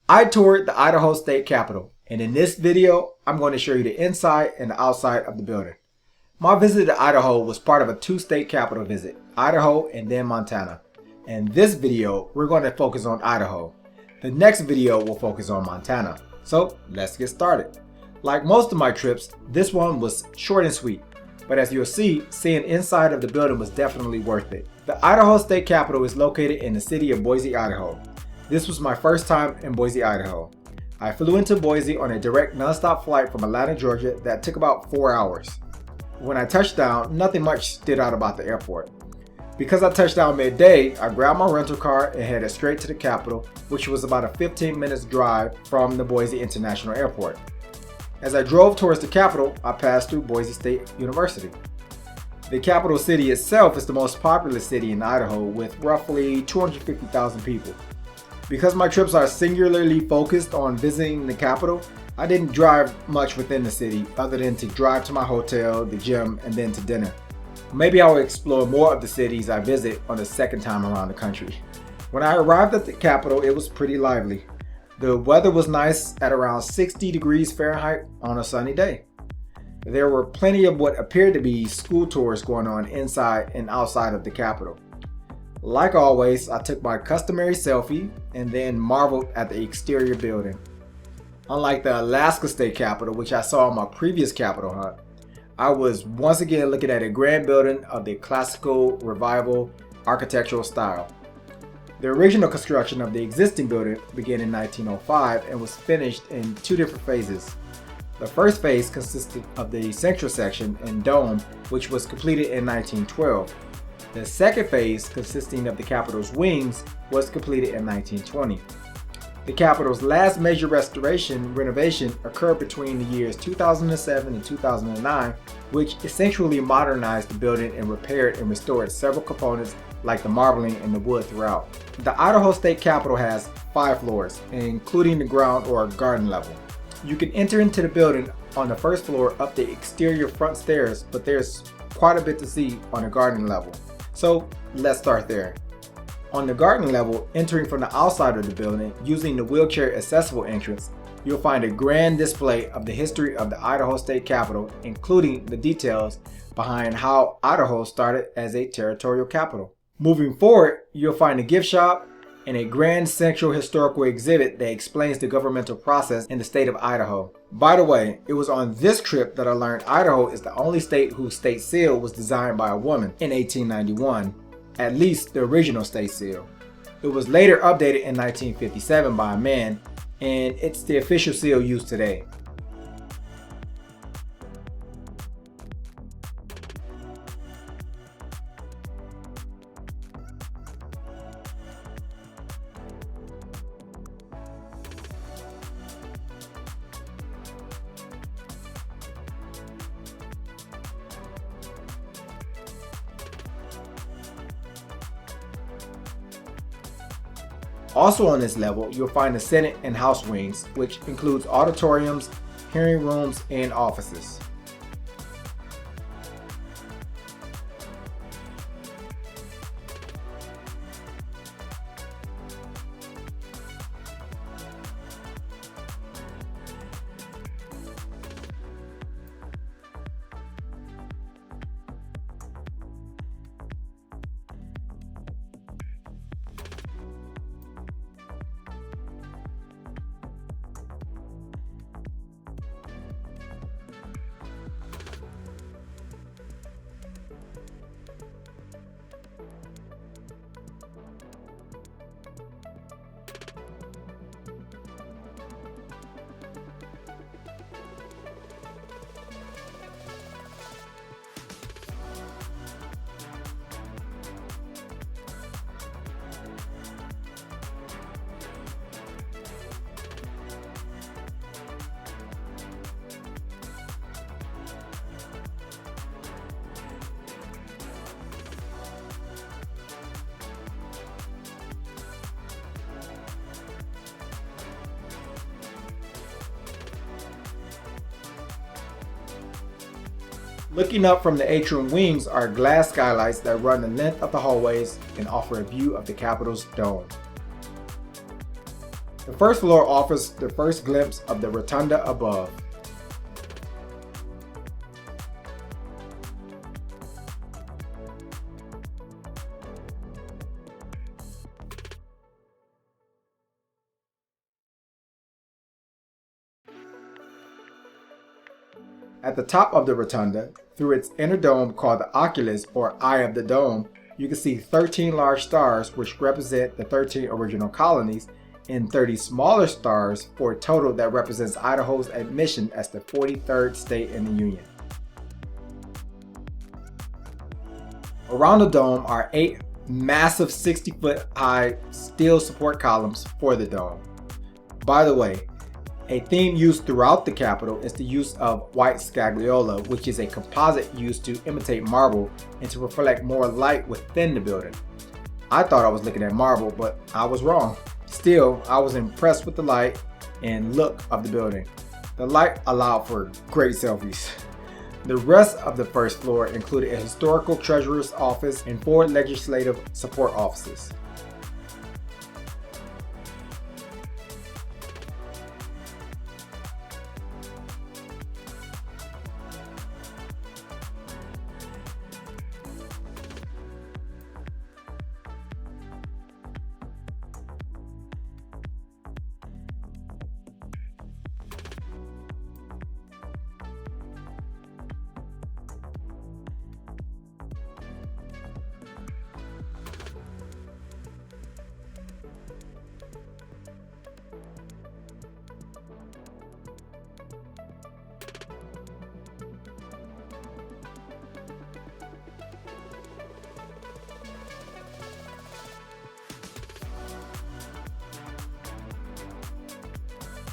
I toured the Idaho State Capitol, and in this video, I'm going to show you the inside and the outside of the building. My visit to Idaho was part of a two-state capital visit, Idaho and then Montana. In this video, we're going to focus on Idaho. The next video will focus on Montana. So let's get started. Like most of my trips, this one was short and sweet, but as you'll see, seeing inside of the building was definitely worth it. The Idaho State Capitol is located in the city of Boise, Idaho. This was my first time in Boise, Idaho. I flew into Boise on a direct nonstop flight from Atlanta, Georgia that took about 4 hours. When I touched down, nothing much stood out about the airport. Because I touched down midday, I grabbed my rental car and headed straight to the Capitol, which was about a 15-minute drive from the Boise International Airport. As I drove towards the Capitol, I passed through Boise State University. The capital city itself is the most populous city in Idaho with roughly 250,000 people. Because my trips are singularly focused on visiting the Capitol, I didn't drive much within the city other than to drive to my hotel, the gym, and then to dinner. Maybe I will explore more of the cities I visit on the second time around the country. When I arrived at the Capitol, it was pretty lively. The weather was nice at around 60 degrees Fahrenheit on a sunny day. There were plenty of what appeared to be school tours going on inside and outside of the Capitol. Like always, I took my customary selfie and then marveled at the exterior building. Unlike the Alaska State Capitol, which I saw on my previous Capitol hunt, I was once again looking at a grand building of the classical revival architectural style. The original construction of the existing building began in 1905 and was finished in two different phases. The first phase consisted of the central section and dome, which was completed in 1912. The second phase, consisting of the Capitol's wings, was completed in 1920. The Capitol's last major renovation occurred between the years 2007 and 2009, which essentially modernized the building and repaired and restored several components like the marbling and the wood throughout. The Idaho State Capitol has 5 floors, including the ground or garden level. You can enter into the building on the first floor up the exterior front stairs, but there's quite a bit to see on the garden level. So let's start there. On the garden level, entering from the outside of the building using the wheelchair accessible entrance, you'll find a grand display of the history of the Idaho State Capitol, including the details behind how Idaho started as a territorial capital. Moving forward, you'll find a gift shop and a grand central historical exhibit that explains the governmental process in the state of Idaho. By the way, it was on this trip that I learned Idaho is the only state whose state seal was designed by a woman in 1891, at least the original state seal. It was later updated in 1957 by a man, and it's the official seal used today. Also on this level, you'll find the Senate and House wings, which includes auditoriums, hearing rooms, and offices. Looking up from the atrium wings are glass skylights that run the length of the hallways and offer a view of the Capitol's dome. The first floor offers the first glimpse of the rotunda above. At the top of the rotunda, through its inner dome called the oculus or eye of the dome, you can see 13 large stars which represent the 13 original colonies and 30 smaller stars for a total that represents Idaho's admission as the 43rd state in the Union. Around the dome are 8 massive 60-foot high steel support columns for the dome. By the way, a theme used throughout the Capitol is the use of white scagliola, which is a composite used to imitate marble and to reflect more light within the building. I thought I was looking at marble, but I was wrong. Still, I was impressed with the light and look of the building. The light allowed for great selfies. The rest of the first floor included a historical treasurer's office and 4 legislative support offices.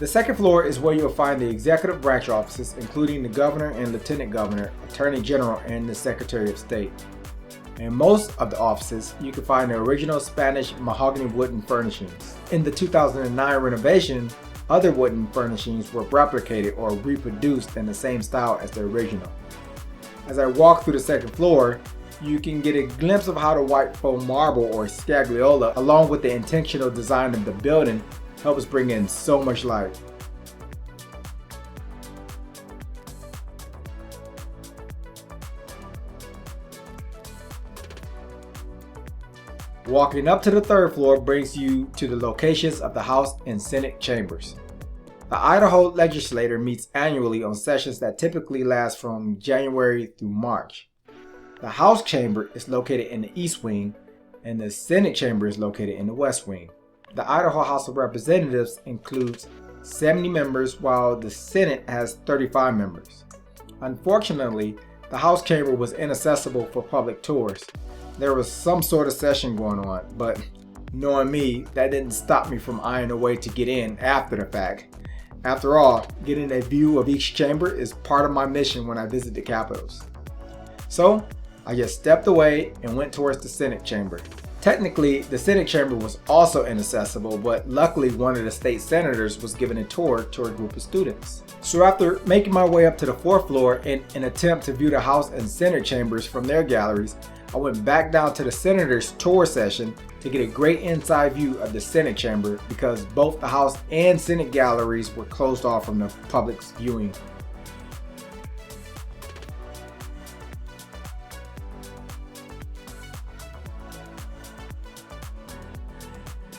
The second floor is where you'll find the executive branch offices, including the governor and lieutenant governor, attorney general, and the secretary of state. In most of the offices, you can find the original Spanish mahogany wooden furnishings. In the 2009 renovation, other wooden furnishings were replicated or reproduced in the same style as the original. As I walk through the second floor, you can get a glimpse of how the white faux marble or scagliola, along with the intentional design of the building, helps bring in so much light. Walking up to the third floor brings you to the locations of the House and Senate chambers. The Idaho legislature meets annually on sessions that typically last from January through March. The House chamber is located in the East Wing, and the Senate chamber is located in the West Wing. The Idaho House of Representatives includes 70 members, while the Senate has 35 members. Unfortunately, the House chamber was inaccessible for public tours. There was some sort of session going on, but knowing me, that didn't stop me from eyeing a way to get in after the fact. After all, getting a view of each chamber is part of my mission when I visit the capitals. So, I just stepped away and went towards the Senate chamber. Technically, the Senate chamber was also inaccessible, but luckily one of the state senators was giving a tour to a group of students. So after making my way up to the fourth floor in an attempt to view the House and Senate chambers from their galleries, I went back down to the senator's tour session to get a great inside view of the Senate chamber because both the House and Senate galleries were closed off from the public's viewing.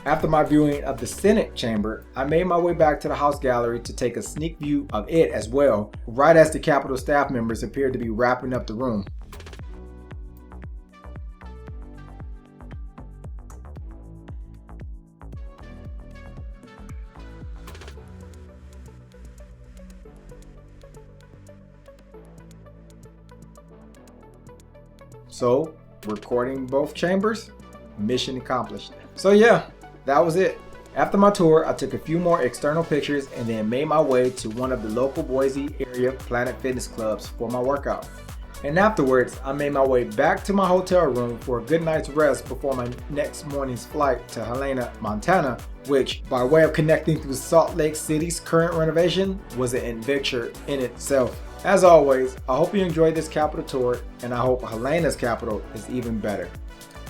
After my viewing of the Senate chamber, I made my way back to the House gallery to take a sneak view of it as well, right as the Capitol staff members appeared to be wrapping up the room. So, recording both chambers, mission accomplished. So yeah, that was it. After my tour, I took a few more external pictures and then made my way to one of the local Boise area Planet Fitness clubs for my workout. And afterwards, I made my way back to my hotel room for a good night's rest before my next morning's flight to Helena, Montana, which, by way of connecting through Salt Lake City's current renovation, was an adventure in itself. As always, I hope you enjoyed this Capitol tour, and I hope Helena's Capitol is even better.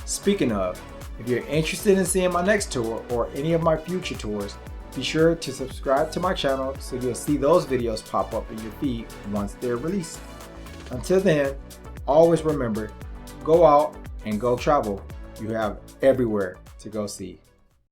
Speaking of, if you're interested in seeing my next tour or any of my future tours, Be sure to subscribe to my channel so you'll see those videos pop up in your feed once they're released. Until then, always remember, go out and go travel. You have everywhere to go see.